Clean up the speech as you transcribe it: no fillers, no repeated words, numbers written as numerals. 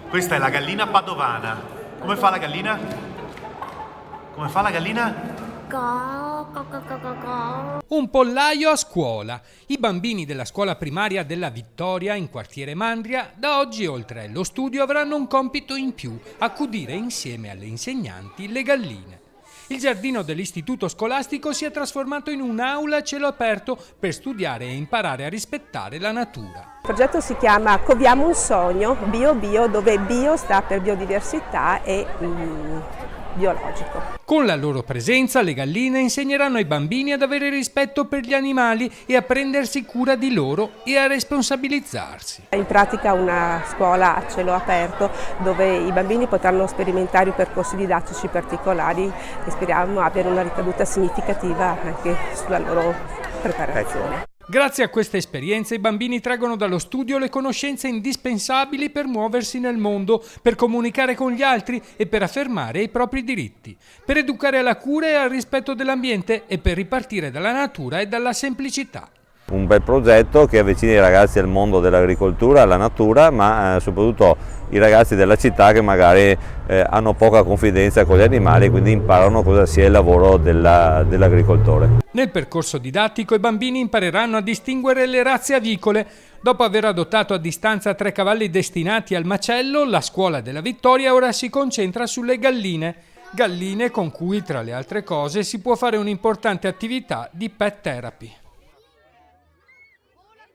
Questa è la gallina padovana. Come fa la gallina? Come fa la gallina? Un pollaio a scuola. I bambini della scuola primaria della Vittoria, in quartiere Mandria, da oggi oltre allo studio avranno un compito in più: accudire insieme alle insegnanti le galline. Il giardino dell'istituto scolastico si è trasformato in un'aula a cielo aperto per studiare e imparare a rispettare la natura. Il progetto si chiama Coviamo un sogno, Bio, dove bio sta per biodiversità e biologico. Con la loro presenza le galline insegneranno ai bambini ad avere rispetto per gli animali e a prendersi cura di loro e a responsabilizzarsi. In pratica una scuola a cielo aperto dove i bambini potranno sperimentare percorsi didattici particolari e speriamo abbiano una ricaduta significativa anche sulla loro preparazione. Grazie a questa esperienza i bambini traggono dallo studio le conoscenze indispensabili per muoversi nel mondo, per comunicare con gli altri e per affermare i propri diritti, per educare alla cura e al rispetto dell'ambiente e per ripartire dalla natura e dalla semplicità. Un bel progetto che avvicina i ragazzi al mondo dell'agricoltura, alla natura, ma soprattutto i ragazzi della città che magari hanno poca confidenza con gli animali e quindi imparano cosa sia il lavoro dell'agricoltore. Nel percorso didattico i bambini impareranno a distinguere le razze avicole. Dopo aver adottato a distanza 3 cavalli destinati al macello, la scuola della Vittoria ora si concentra sulle galline. Galline con cui, tra le altre cose, si può fare un'importante attività di pet therapy.